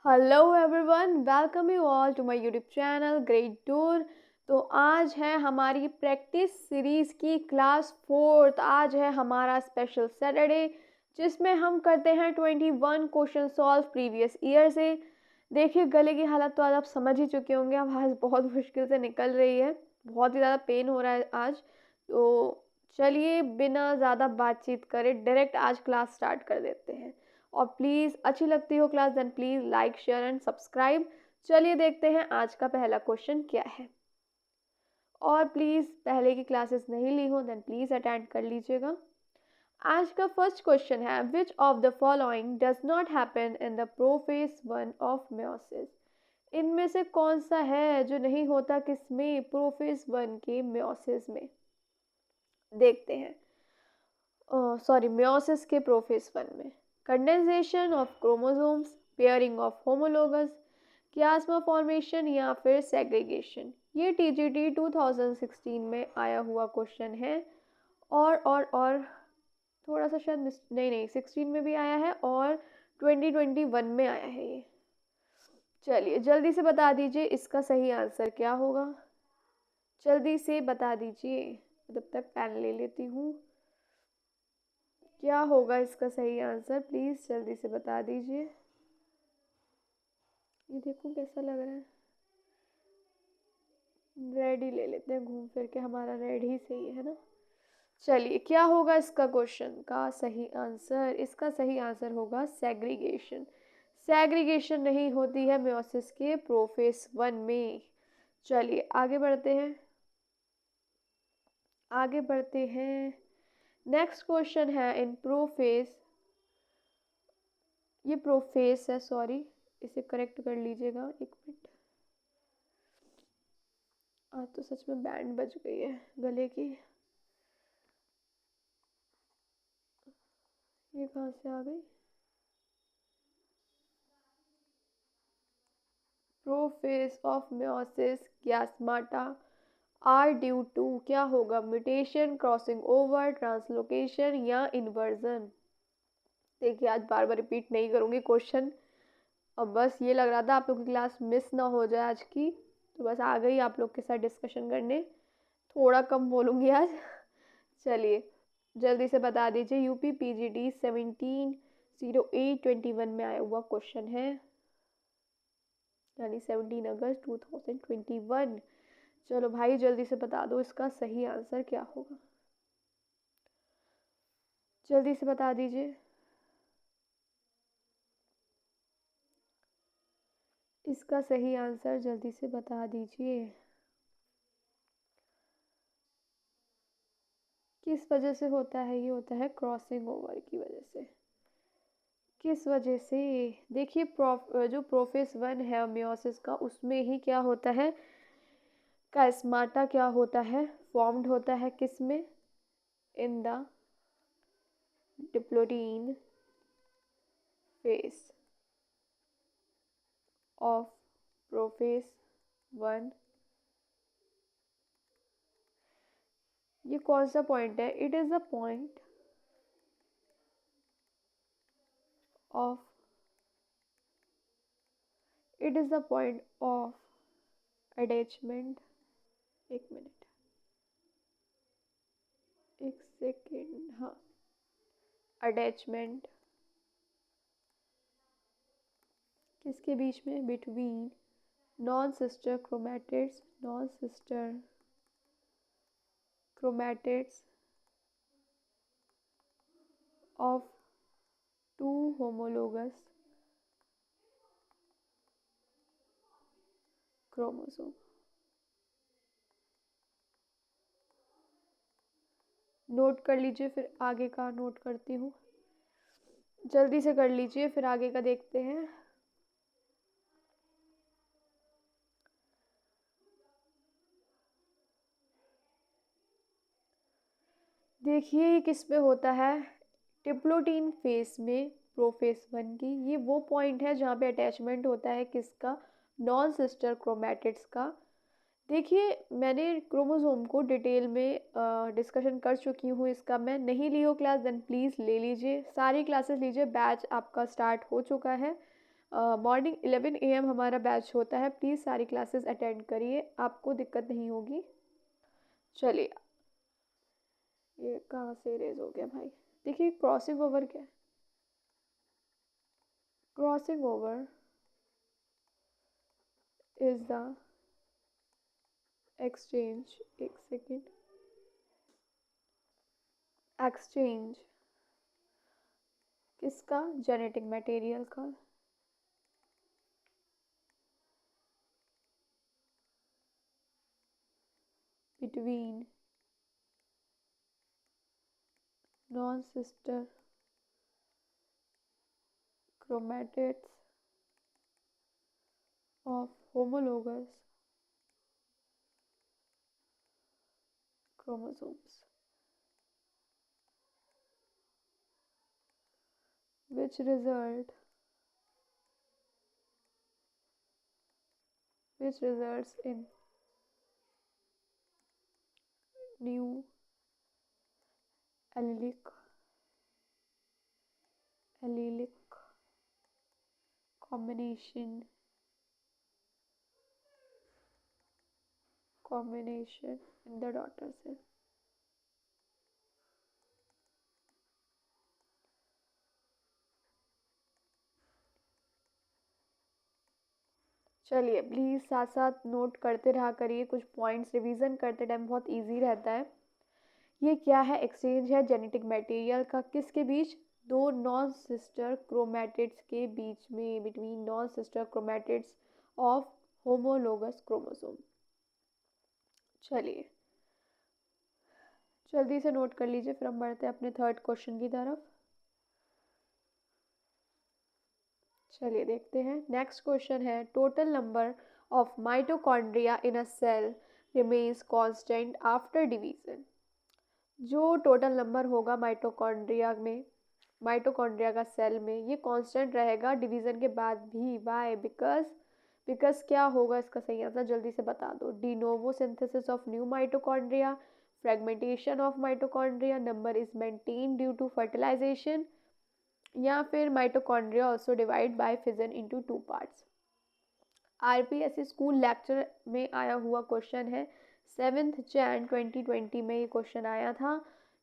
Hello everyone, welcome you all to my YouTube channel grade tour. तो आज है हमारी प्रैक्टिस सीरीज़ की क्लास फोर्थ। आज है हमारा स्पेशल सैटरडे जिसमें हम करते हैं 21 क्वेश्चन सॉल्व प्रीवियस ईयर से। देखिए, गले की हालत तो आज आप समझ ही चुके होंगे, आवाज़ बहुत मुश्किल से निकल रही है, बहुत ही ज़्यादा पेन हो रहा है आज। तो चलिए बिना ज़्यादा बातचीत करे डायरेक्ट आज क्लास स्टार्ट कर देते हैं। और प्लीज़ अच्छी लगती हो class then please like share and subscribe. चलिए देखते हैं आज का पहला क्वेश्चन क्या है। और प्लीज़ पहले की क्लासेस नहीं ली हो देन प्लीज़ अटेंड कर लीजिएगा। आज का फर्स्ट क्वेश्चन है, विच of the following does not happen in the prophase one of meiosis. इनमें से कौन सा है जो नहीं होता किसमें, प्रोफेज वन के मेयोसिस में। देखते हैं, सॉरी मेयोसिस के प्रोफेज वन में। Condensation of chromosomes, pairing of homologous, chiasma formation या फिर सेग्रीगेशन। ये टीजीटी 2016 में आया हुआ क्वेश्चन है। और थोड़ा सा शायद नहीं 16 में भी आया है और 2021 में आया है ये। चलिए जल्दी से बता दीजिए इसका सही आंसर क्या होगा। जल्दी से बता दीजिए, तब तक पेन ले लेती हूँ। क्या होगा इसका सही आंसर, प्लीज़ जल्दी से बता दीजिए। ये देखो कैसा लग रहा है। रेड ही ले लेते हैं, घूम फिर के हमारा रेड ही सही है ना। चलिए क्या होगा इसका क्वेश्चन का सही आंसर। इसका सही आंसर होगा सेग्रीगेशन। सेग्रीगेशन नहीं होती है मेयोसिस के प्रोफेज वन में। चलिए आगे बढ़ते हैं, आगे बढ़ते हैं। नेक्स्ट क्वेश्चन है इन प्रोफेज, ये प्रोफेज है सॉरी, इसे करेक्ट कर लीजिएगा एक मिनट। आज तो सच में बैंड बज गई है गले की। ये कहाँ से आ गई। Prophase of meiosis chiasmata are due to, क्या होगा, म्यूटेशन, क्रॉसिंग ओवर, ट्रांसलोकेशन या इन्वर्जन। देखिए आज बार बार रिपीट नहीं करूँगी क्वेश्चन, अब बस ये लग रहा था आप लोग की क्लास मिस ना हो जाए आज की, तो बस आ गई आप लोग के साथ डिस्कशन करने। थोड़ा कम बोलूँगी आज। चलिए जल्दी से बता दीजिए, यूपी पीजीटी 17/08/21 में आया हुआ क्वेश्चन है, यानी 17 अगस्त 2021। चलो भाई जल्दी से बता दो इसका सही आंसर क्या होगा, जल्दी से बता दीजिए। इसका सही आंसर जल्दी से बता दीजिए। किस वजह से होता है, ये होता है क्रॉसिंग ओवर की वजह से। किस वजह से, देखिए जो प्रोफेज वन है मियोसिस का, उसमें ही क्या होता है, कास्माटा क्या होता है, फॉर्म्ड होता है किस में, in the diplotene phase of prophase one. ये कौन सा पॉइंट है, it is the point of, it is the point of attachment. एक मिनट, एक सेकेंड, हाँ, अटैचमेंट किसके बीच में, between non sister chromatids, non sister chromatids of two homologous chromosome. Note कर लीजिए, फिर आगे का नोट करती हूँ, जल्दी से कर लीजिए फिर आगे का देखते हैं। देखिए ये किस में होता है, डिप्लोटीन फेस में, प्रोफेस वन की। ये वो पॉइंट है जहाँ पे अटैचमेंट होता है किसका, नॉन सिस्टर क्रोमैटिड्स का। देखिए मैंने क्रोमोसोम को डिटेल में डिस्कशन कर चुकी हूँ इसका, मैं नहीं ली हो क्लास देन प्लीज़ ले लीजिए, सारी क्लासेस लीजिए, बैच आपका स्टार्ट हो चुका है। मॉर्निंग 11 AM हमारा बैच होता है। प्लीज़ सारी क्लासेस अटेंड करिए, आपको दिक्कत नहीं होगी। चलिए, ये कहाँ से इरेज हो गया भाई? देखिए क्रॉसिंग ओवर क्या है? Crossing over is the exchange, एक सेकेंड, एक्सचेंज किसका? जेनेटिक मटेरियल का। Between non sister chromatids of homologous chromosomes, which results in new allelic combination in the daughter cell. चलिए प्लीज़ साथ साथ नोट करते रहा करिए, कुछ पॉइंट्स रिवीजन करते टाइम बहुत इजी रहता है। ये क्या है? एक्सचेंज है जेनेटिक मटेरियल का, किसके बीच? दो नॉन सिस्टर क्रोमैटिड्स के बीच में, between non sister chromatids of homologous chromosome. चलिए जल्दी से नोट कर लीजिए, फिर हम बढ़ते हैं अपने थर्ड क्वेश्चन की तरफ। चलिए देखते हैं। नेक्स्ट क्वेश्चन है, total number of mitochondria in a cell remains constant after division. जो टोटल नंबर होगा माइटोकॉन्ड्रिया का सेल में, ये कांस्टेंट रहेगा डिवीजन के बाद भी। वाई? बिकॉज क्या होगा इसका सही आंसर? जल्दी से बता दो। De novo synthesis of new mitochondria, fragmentation of mitochondria, number is maintain due to fertilization, या फिर mitochondria also divide by fission into two parts. RPSC school lecture में आया हुआ क्वेश्चन है, 7 Jan 2020 में ये क्वेश्चन आया था।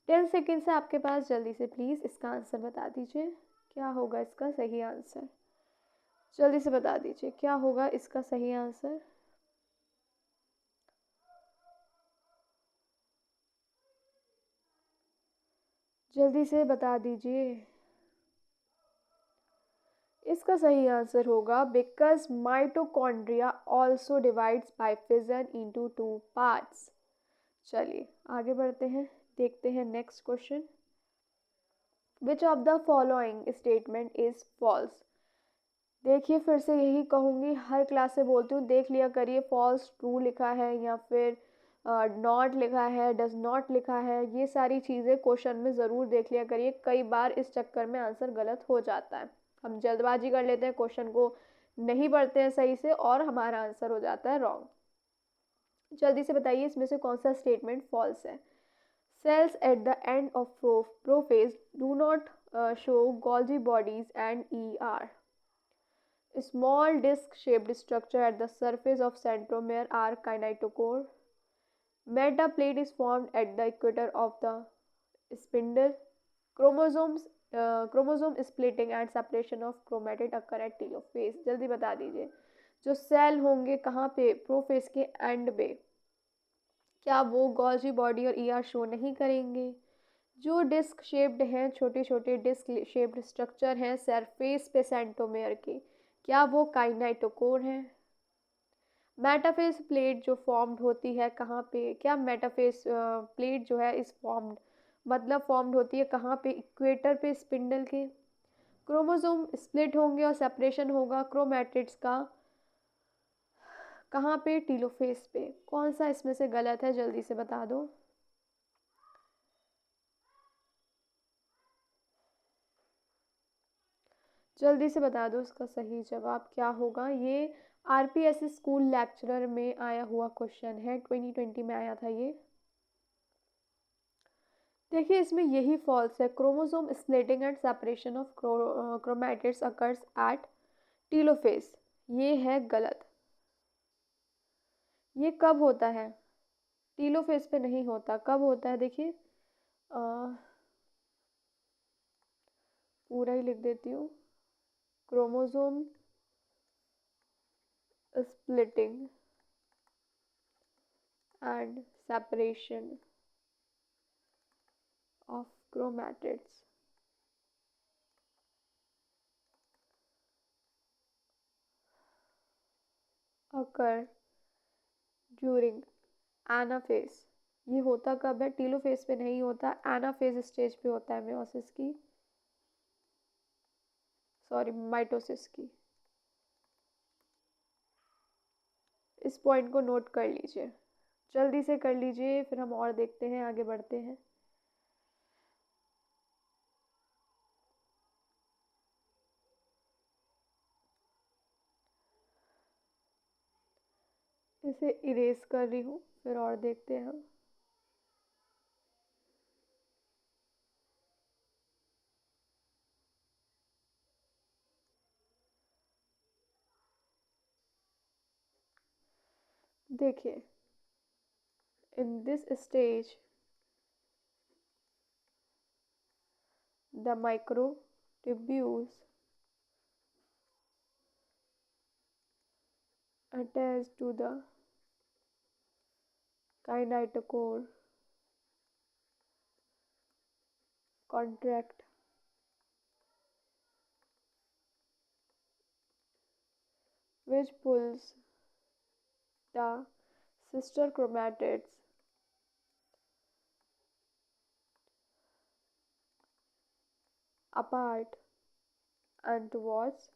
10 सेकेंड से आपके पास, जल्दी से प्लीज़ इसका आंसर बता दीजिए। क्या होगा इसका सही आंसर? जल्दी से बता दीजिए क्या होगा इसका सही आंसर। जल्दी से बता दीजिए। इसका सही आंसर होगा because mitochondria also divides by fission into two parts. चलिए आगे बढ़ते हैं, देखते हैं next question. Which of the following statement is false? देखिए फिर से यही कहूँगी, हर क्लास से बोलती हूँ, देख लिया करिए फॉल्स ट्रू लिखा है या फिर नॉट लिखा है, डज नॉट लिखा है, ये सारी चीज़ें क्वेश्चन में ज़रूर देख लिया करिए। कई बार इस चक्कर में आंसर गलत हो जाता है, हम जल्दबाजी कर लेते हैं, क्वेश्चन को नहीं पढ़ते हैं सही से और हमारा आंसर हो जाता है रॉन्ग। जल्दी से बताइए इसमें से कौन सा स्टेटमेंट फॉल्स है। Cells at the end of prophase do not show Golgi bodies and ER. Small disc-shaped structure at the surface of centromere are kinetochore. Metaplate is formed at the equator of the spindle. Chromosome splitting and separation of chromatid occur at telophase. जल्दी बता दीजिए, जो cell होंगे कहाँ पे? Prophase के and पे, क्या वो गॉल्जी बॉडी और ईआर शो नहीं करेंगे? जो डिस्क शेप्ड हैं, छोटे छोटे डिस्क शेप्ड स्ट्रक्चर हैं सरफेस पे सेंट्रोमेयर के, क्या वो काइनेटोकोर हैं? मेटाफेस प्लेट जो फॉर्म्ड होती है कहाँ पे? क्या मेटाफेस प्लेट जो है इस फॉर्म्ड होती है कहाँ पे? इक्वेटर पे स्पिंडल के। क्रोमोसोम स्प्लिट होंगे और सेपरेशन होगा क्रोमैटिड्स का कहाँ पे? टीलोफेस पे। कौन सा इसमें से गलत है? जल्दी से बता दो। जल्दी से बता दो इसका सही जवाब क्या होगा। ये आरपीएससी स्कूल लेक्चरर में आया हुआ क्वेश्चन है, 2020 में आया था ये। देखिए इसमें यही फॉल्स है, chromosome splitting and separation of chromatids occurs at telophase, ये है गलत। ये कब होता है? टीलोफेज पे नहीं होता, कब होता है देखिए, पूरा ही लिख देती हूँ। Chromosome splitting and separation of chromatids occur during anaphase. ये होता कब है? टीलोफेज पे नहीं होता, एनाफेज स्टेज पे होता है मेयोसिस की, सॉरी माइटोसिस की। इस पॉइंट को नोट कर लीजिए, जल्दी से कर लीजिए, फिर हम और देखते हैं, आगे बढ़ते हैं। इसे इरेज कर रही हूँ, फिर और देखते हैं हम। देखिए, in this stage the microtubules attached to the kinetochore contract which pulls the sister chromatids apart and towards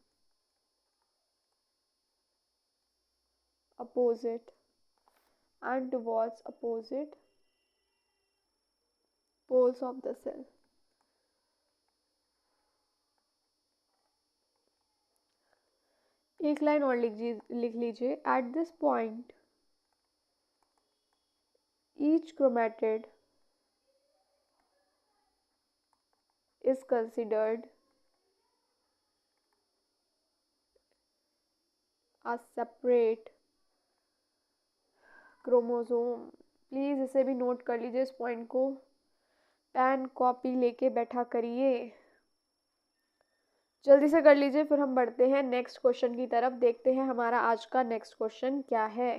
opposite poles of the cell। एक लाइन और लिख लीजिए। At this point each chromatid is considered a separate chromosome. Please इसे भी note कर लीजिए, इस point को पेन कॉपी लेके बैठा करिए, जल्दी से कर लीजिए, फिर हम बढ़ते हैं नेक्स्ट क्वेश्चन की तरफ। देखते हैं हमारा आज का नेक्स्ट क्वेश्चन क्या है।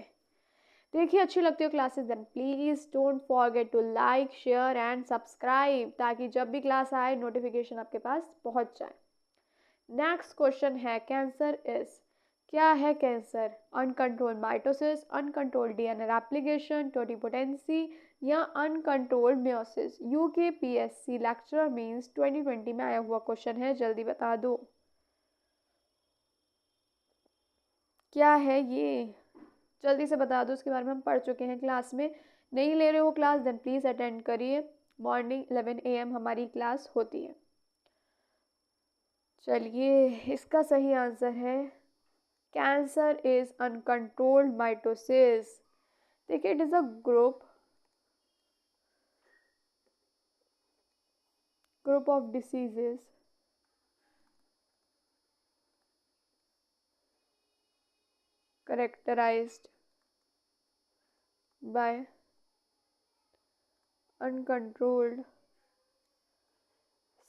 देखिए, अच्छी लगती हो classes then please don't forget to like share and subscribe, ताकि जब भी क्लास आए नोटिफिकेशन आपके पास पहुंच जाए। नेक्स्ट क्वेश्चन है कैंसर इज। क्या है cancer? Uncontrolled mitosis, uncontrolled DNA replication, totipotency या uncontrolled meiosis. UKPSC lecturer means 2020 में आया हुआ क्वेश्चन है, जल्दी बता दो क्या है ये, जल्दी से बता दो। इसके बारे में हम पढ़ चुके हैं क्लास में, नहीं ले रहे हो क्लास देन प्लीज़ अटेंड करिए। मॉर्निंग 11 AM हमारी क्लास होती है। चलिए, इसका सही आंसर है कैंसर इज अनकंट्रोल्ड माइटोसिस। देखिए, it is a group of diseases characterized by uncontrolled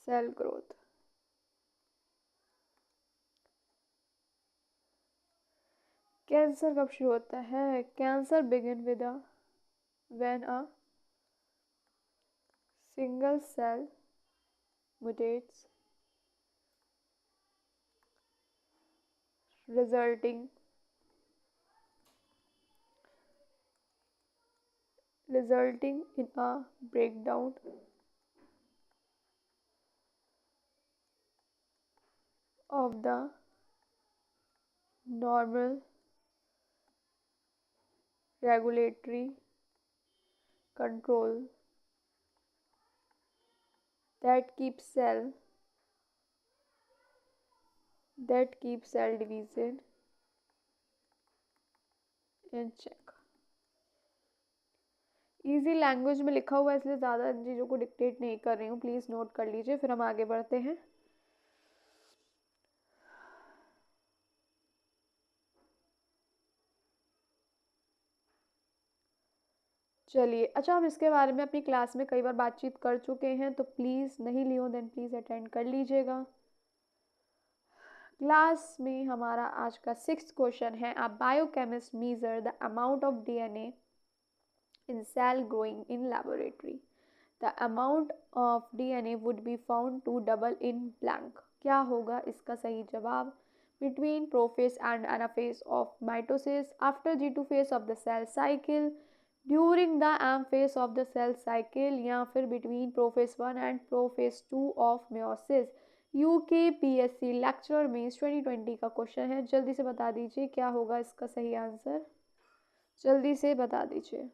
cell growth। Cancer कब शुरू होता है? Cancer begin with a when a single cell mutates resulting in a breakdown of the normal regulatory control that keeps cell division in check। Easy language में लिखा हुआ है, इसलिए ज़्यादा इन चीज़ों को डिक्टेट नहीं कर रही हूँ, प्लीज़ नोट कर लीजिए, फिर हम आगे बढ़ते हैं। चलिए, अच्छा हम इसके बारे में अपनी क्लास में कई बार बातचीत कर चुके हैं, तो प्लीज़ नहीं लियो देन प्लीज़ अटेंड कर लीजिएगा। क्लास में हमारा आज का 6th क्वेश्चन है, a biochemist measure the amount of DNA in cell growing in laboratory. The amount of DNA would be found to double in blank. क्या होगा इसका सही जवाब? Between prophase and anaphase of mitosis, after G2 phase of the cell cycle, during the M phase of the cell cycle, या फिर between prophase 1 and prophase 2 of meiosis. UKPSC lecture में 2020 का question है, जल्दी से बता दीजिए क्या होगा इसका सही आंसर, जल्दी से बता दीजिए।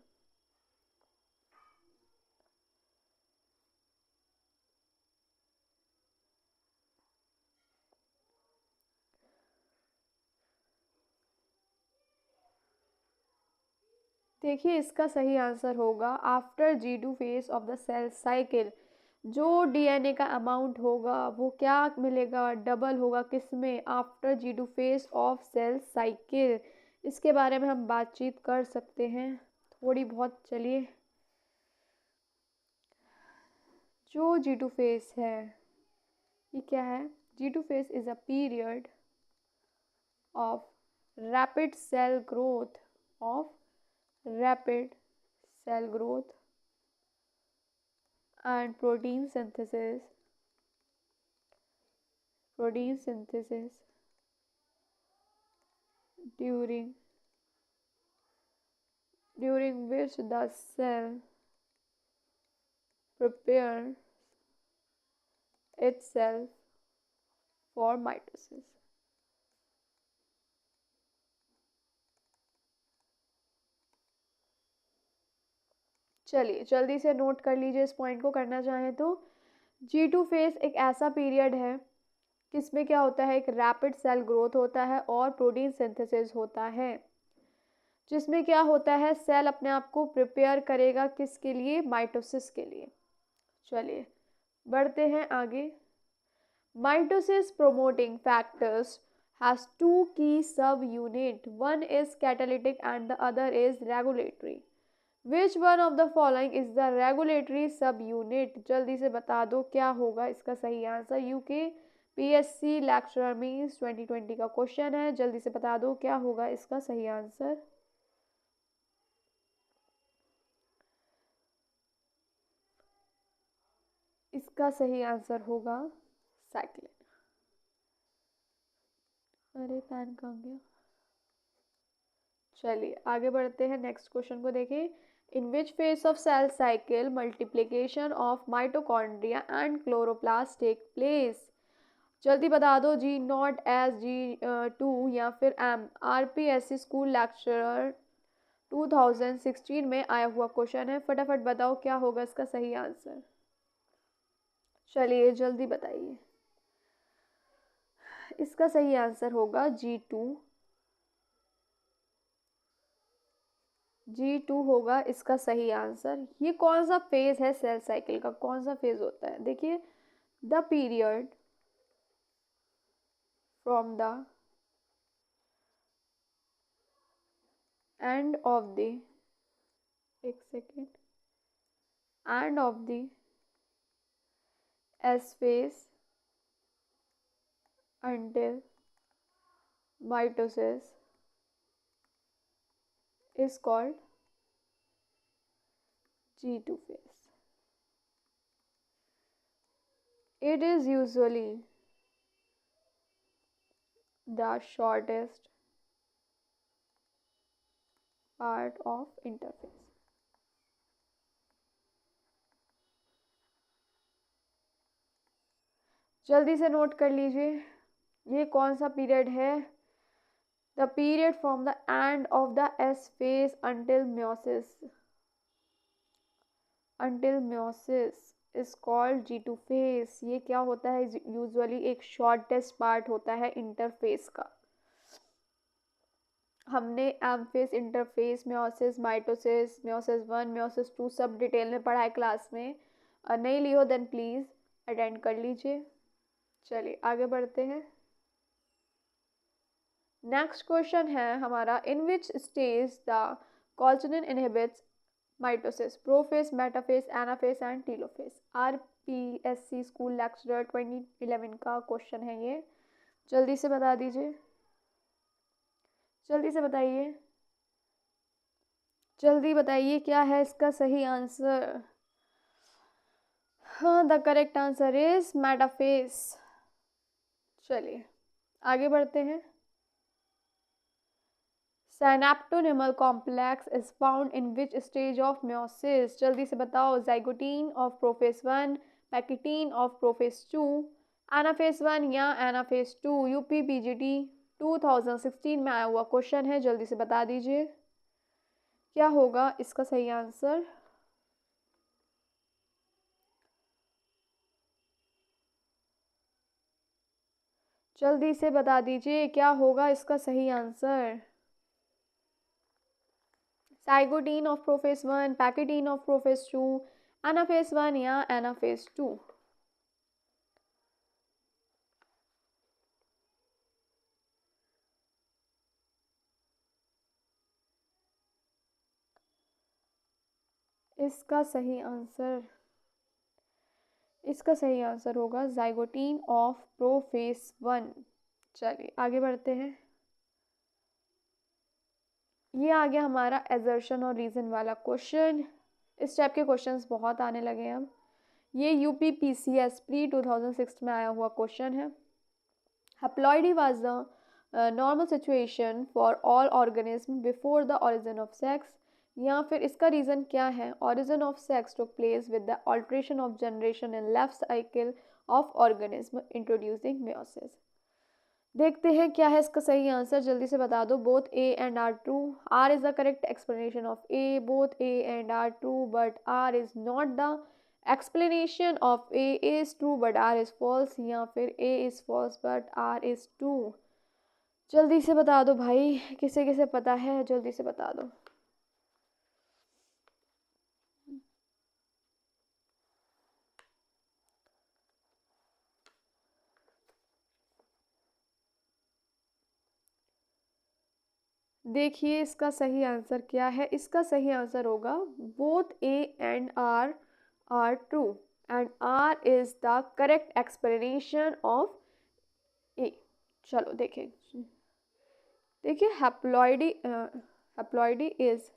देखिए इसका सही आंसर होगा after G2 phase of the cell cycle. जो डीएनए का अमाउंट होगा वो क्या मिलेगा, डबल होगा किस में, after G2 phase of cell cycle. इसके बारे में हम बातचीत कर सकते हैं थोड़ी बहुत। चलिए, जो G2 फेज है ये क्या है? G2 phase is a period of rapid cell growth, of rapid cell growth and protein synthesis during which the cell prepares itself for mitosis। चलिए जल्दी से नोट कर लीजिए इस पॉइंट को, करना चाहें तो। G2 फेज एक ऐसा पीरियड है किसमें क्या होता है, एक रैपिड सेल ग्रोथ होता है और प्रोटीन सिंथेसिस होता है, जिसमें क्या होता है, सेल अपने आप को प्रिपेयर करेगा किसके लिए, माइटोसिस के लिए। चलिए बढ़ते हैं आगे। Mitosis promoting factors has two key subunit. One is catalytic and the other is regulatory. Which one of the following is the regulatory subunit? जल्दी से बता दो क्या होगा इसका सही आंसर। UKPSC लेक्चरर में 2020 का क्वेश्चन है, जल्दी से बता दो क्या होगा इसका सही आंसर। इसका सही आंसर होगा साइक्लिन। अरे पैन कहाँ गया? चलिए आगे बढ़ते हैं, नेक्स्ट क्वेश्चन को देखें। In which phase of cell cycle multiplication of mitochondria and chloroplast take place? जल्दी बता दो, G0 S G2 या फिर M। RPSC स्कूल लेक्चरर 2016 में आया हुआ क्वेश्चन है, फटाफट बताओ क्या होगा इसका सही आंसर। चलिए जल्दी बताइए। इसका सही आंसर होगा G2 होगा इसका सही आंसर। ये कौन सा फेज है सेल साइकिल का, कौन सा फेज होता है? देखिए, the period from the end of the, एक second, end of the S phase until mitosis is called G2 phase. It is usually the shortest part of interphase. जल्दी से नोट कर लीजिए ये कौन सा पीरियड है। The period from the end of the S phase until meiosis is called G2 phase। ये क्या होता है, यूजुअली एक शॉर्टेस्ट पार्ट होता है इंटरफेस का। हमने M phase, interface, meiosis, mitosis, meiosis 1, meiosis 2 सब डिटेल में पढ़ा है क्लास में। नहीं ली हो देन प्लीज़ अटेंड कर लीजिए। चलिए आगे बढ़ते हैं। नेक्स्ट क्वेश्चन है हमारा, in which stage the colchicine inhibits mitosis, prophase, metaphase, anaphase and telophase. RPSC school lecturer 2011 का क्वेश्चन है ये। जल्दी से बता दीजिए, जल्दी से बताइए, जल्दी बताइए क्या है इसका सही आंसर। हाँ, the correct answer is metaphase. चलिए आगे बढ़ते हैं। Synaptonymal complex is found in which stage of meiosis? जल्दी से बताओ। zygote of prophase 1, pachytene of prophase 2, anaphase 1 या anaphase 2। यूपी पीजीटी 2016 में आया हुआ क्वेश्चन है, जल्दी से बता दीजिए क्या होगा इसका सही आंसर। जल्दी से बता दीजिए क्या होगा इसका सही answer. Zygotene of prophase 1, pachytene of prophase 2, anaphase 1 या एनाफेस 2। इसका सही आंसर, इसका सही आंसर होगा जाइगोटीन ऑफ प्रोफेस 1। चलिए आगे बढ़ते हैं। ये आ गया हमारा एजर्शन और रीज़न वाला क्वेश्चन। इस टाइप के क्वेश्चंस बहुत आने लगे हैं अब। ये यूपी पीसीएस प्री 2006 में आया हुआ क्वेश्चन है। Haploidy was the normal situation for all organism before the origin of sex. या फिर इसका रीज़न क्या है। Origin of sex took place with the alternation of generation in life cycle of organism introducing meiosis. देखते हैं क्या है इसका सही आंसर, जल्दी से बता दो। Both A and R true. R is the correct explanation of A. Both A and R true but R is not the explanation of A is true but R is false. या फिर A is false but R is true. जल्दी से बता दो भाई, किसे किसे पता है जल्दी से बता दो। देखिए इसका सही आंसर क्या है। इसका सही आंसर होगा both A and R true and R is the correct explanation of A. चलो देखें, देखिए haploidy is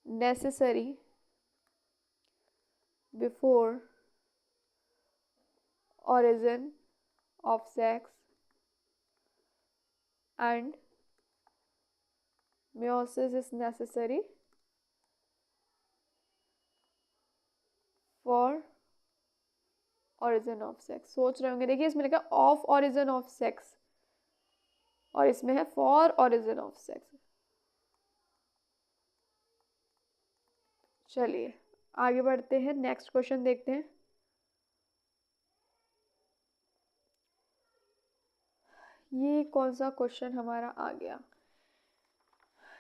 necessary before origin of sex and meiosis is necessary for origin of sex। सोच रहे होंगे, देखिए इसमें लिखा ऑफ origin of sex और इसमें है फॉर origin of sex। चलिए आगे बढ़ते हैं, नेक्स्ट क्वेश्चन देखते हैं। ये कौन सा क्वेश्चन हमारा आ गया।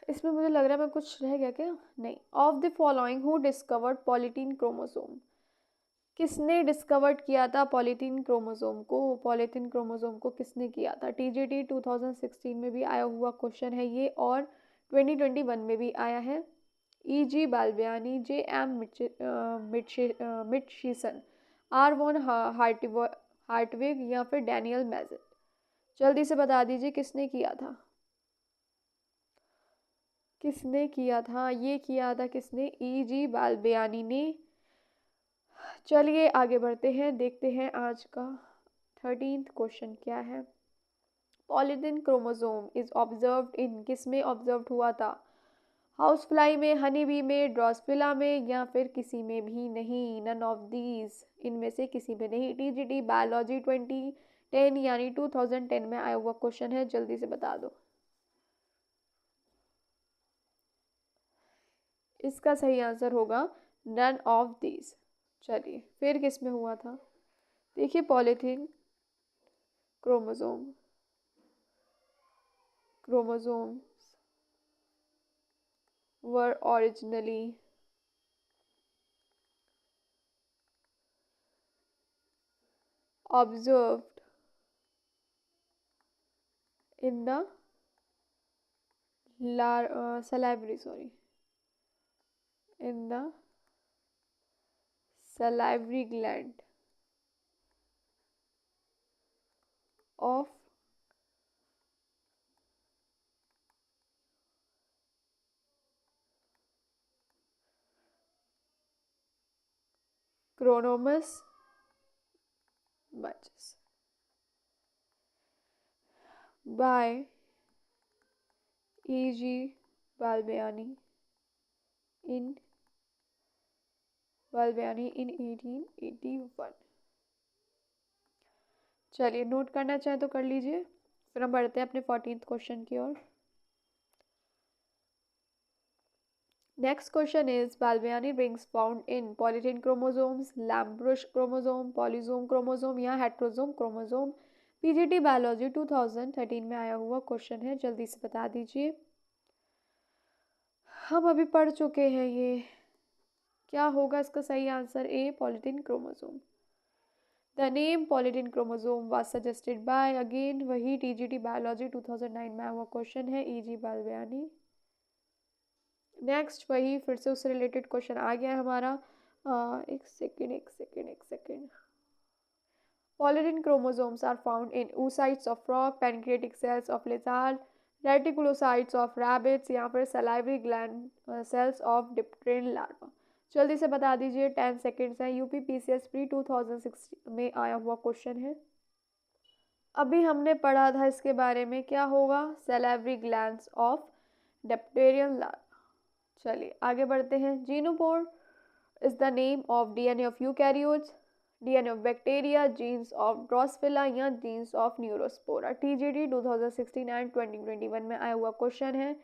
इसमें मुझे लग रहा है मैं कुछ रह गया क्या, नहीं। Of the following who discovered polytene chromosome. किसने डिस्कवर्ड किया था पॉलीथीन क्रोमोसोम को। पॉलीथीन क्रोमोसोम को किसने किया था। टीजीटी 2016 में भी आया हुआ क्वेश्चन है ये, और 2021 में भी आया है। E G Balbiani, J M Mitchison, R von Hertwig या फिर डैनियल मैजिन। जल्दी से बता दीजिए किसने किया था, किसने किया था। ये किया था किसने, ईजी बाल्बियानी ने। चलिए आगे बढ़ते हैं, देखते हैं आज का 13th क्वेश्चन क्या है। Polythene chromosome is observed in, किस में ऑब्जर्व हुआ था। हाउस फ्लाई में, हनी बी में, ड्रॉसफिला में या फिर किसी में भी नहीं। नन ऑफ दीज, इनमें से किसी में नहीं। टीजीटी बायोलॉजी 2010 यानी 2010 में आया हुआ क्वेश्चन है, जल्दी से बता दो। इसका सही आंसर होगा नन ऑफ दीज। चलिए फिर किस में हुआ था। देखिए polythene chromosomes were originally observed in the salivary in the salivary gland of Chronomus bunches by E.G. Balbiani in 1881। चलिए नोट करना चाहे तो कर लीजिए, फिर हम बढ़ते हैं अपने 14th क्वेश्चन की ओर। Next question is Balbiani rings found in polygyny chromosomes, Lamb-Bruch chromosome, polysome chromosome या heterosome chromosome। पीजीटी बायोलॉजी 2013 में आया हुआ क्वेश्चन है, जल्दी से बता दीजिए। हम अभी पढ़ चुके हैं ये। क्या होगा इसका सही answer? A पॉलीजिनी chromosome. The name पॉलीजिनी chromosome was suggested by, again वही टीजीटी बायोलॉजी 2009 में आया हुआ क्वेश्चन है, ई.जी. बाल्बियानी। नेक्स्ट वही फिर से उससे रिलेटेड क्वेश्चन आ गया है हमारा। एक second. Polygyny chromosomes are found in oocytes of frog, pancreatic cells of lizard, reticulocytes of rabbits या फिर salivary gland cells of dipteran larva। जल्दी से बता दीजिए, 10 सेकेंड्स हैं। यूपीपीसीएस प्री 2006 में आया हुआ क्वेश्चन है। अभी हमने पढ़ा था इसके बारे में, क्या होगा? salivary glands of dipteran larva। चलिए आगे बढ़ते हैं। Genophore is the name of DNA of eukaryotes, DNA of bacteria, genes of Drosophila या genes of Neurospora. TGT 2016 and 2021 में आया हुआ क्वेश्चन है।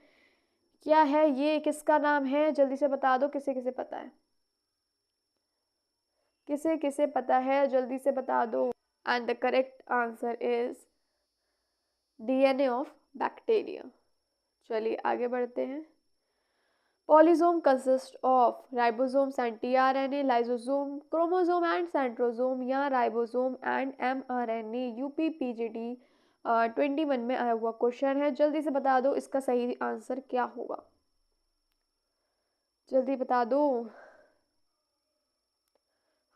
क्या है ये, किसका नाम है? जल्दी से बता दो, किसे किसे पता है, किसे किसे पता है, जल्दी से बता दो। And the correct answer is DNA of bacteria. चलिए आगे बढ़ते हैं। Polysome consists of ribosomes and tRNA, lysosome, chromosome and centrosome या ribosome and mRNA। यूपीपीजीटी 21 में आया हुआ क्वेश्चन है, जल्दी से बता दो इसका सही आंसर क्या होगा, जल्दी बता दो।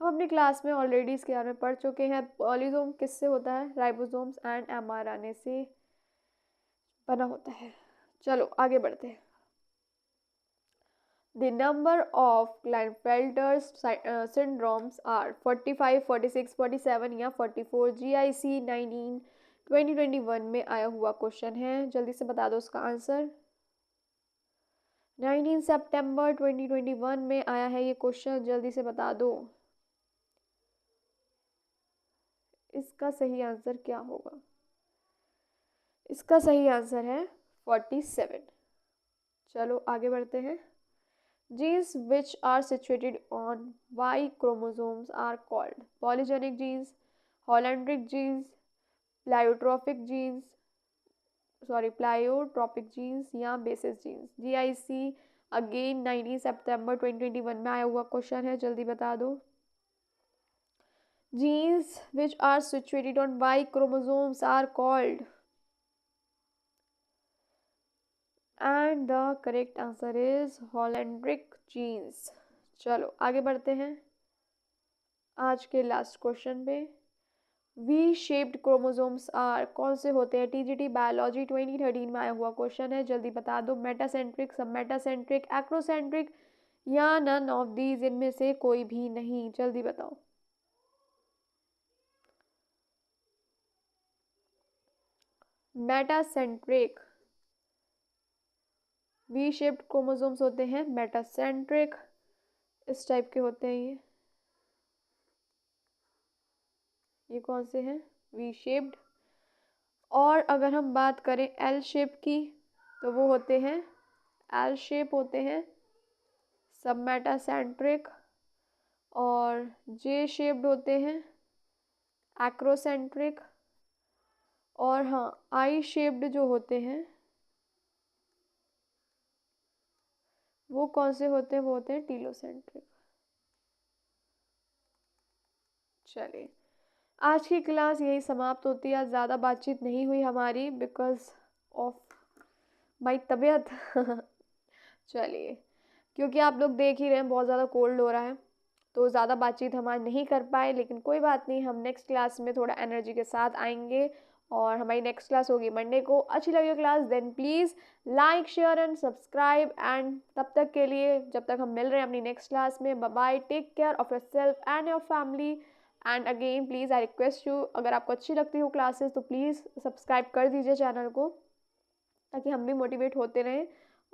हम अपनी क्लास में ऑलरेडी इसके बारे में पढ़ चुके हैं। पॉलीसोम किससे होता है? राइबोसोम्स एंड mRNA से बना होता है। चलो आगे बढ़ते हैं। The number of Klinefelter's syndromes are 45, 46, 47 या 44। GIC 19 2021 में आया हुआ क्वेश्चन है, जल्दी से बता दो उसका आंसर। 19 सितंबर 2021 में आया है ये क्वेश्चन, जल्दी से बता दो इसका सही आंसर क्या होगा। इसका सही आंसर है 47। चलो आगे बढ़ते हैं। Genes which are situated on Y chromosomes are called polygenic genes, Hollandric genes, pleiotropic genes या basis genes। GIC अगेन 19 सितंबर 2021 में आया हुआ क्वेश्चन है, जल्दी बता दो। Genes which are situated on Y chromosomes are called, and the correct answer is Hollandric genes। चलो आगे बढ़ते हैं आज के लास्ट क्वेश्चन पे। वी शेप्ड क्रोमोसोम्स आर कौन से होते हैं? टीजीटी बायोलॉजी 2013 में आया हुआ क्वेश्चन है, जल्दी बता दो। मेटासेंट्रिक, सब मेटासेंट्रिक, एक्रोसेंट्रिक या नन ऑफ दीज, इनमें से कोई भी नहीं, जल्दी बताओ। मेटासेंट्रिक। वी शेप्ड क्रोमोसोम्स होते हैं मेटासेंट्रिक, इस टाइप के होते हैं ये कौन से हैं? V shaped. और अगर हम बात करें एल शेप की, तो वो होते हैं एल शेप होते हैं सब मेटासेंट्रिक, और जे शेप्ड होते हैं एक्रोसेंट्रिक, और हाँ आई शेप्ड जो होते हैं वो कौन से होते हैं? वो होते हैं टीलोसेंट्रिक। चलिए आज की क्लास यही समाप्त होती है। आज ज़्यादा बातचीत नहीं हुई हमारी बिकॉज ऑफ माई तबीयत। चलिए क्योंकि आप लोग देख ही रहे हैं बहुत ज़्यादा कोल्ड हो रहा है, तो ज़्यादा बातचीत हम आज नहीं कर पाए, लेकिन कोई बात नहीं, हम नेक्स्ट क्लास में थोड़ा एनर्जी के साथ आएंगे। और हमारी नेक्स्ट क्लास होगी मंडे को। अच्छी लगी class then please like share and subscribe. And तब तक के लिए, जब तक हम मिल रहे हैं अपनी नेक्स्ट क्लास में, bye bye, take care of yourself and your family. And again please I request you, अगर आपको अच्छी लगती हो क्लासेस तो प्लीज़ सब्सक्राइब कर दीजिए चैनल को, ताकि हम भी मोटिवेट होते रहें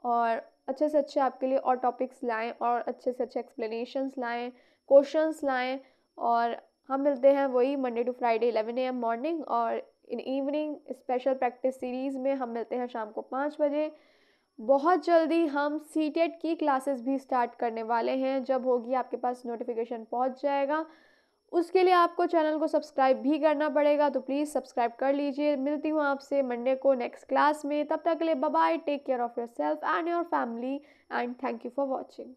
और अच्छे से अच्छे आपके लिए और टॉपिक्स लाएं और अच्छे से अच्छे एक्सप्लेनेशंस लाएं, क्वेश्चंस लाएं। और हम मिलते हैं वही Monday to Friday 11 AM morning, और in evening special practice series में हम मिलते हैं शाम को 5 बजे। बहुत जल्दी हम सीटेट की क्लासेस भी स्टार्ट करने वाले हैं, जब होगी आपके पास नोटिफिकेशन पहुंच जाएगा। उसके लिए आपको चैनल को सब्सक्राइब भी करना पड़ेगा, तो प्लीज़ सब्सक्राइब कर लीजिए। मिलती हूँ आपसे मंडे को नेक्स्ट क्लास में, तब तक के लिए bye bye, take care of yourself and your family and thank you for watching.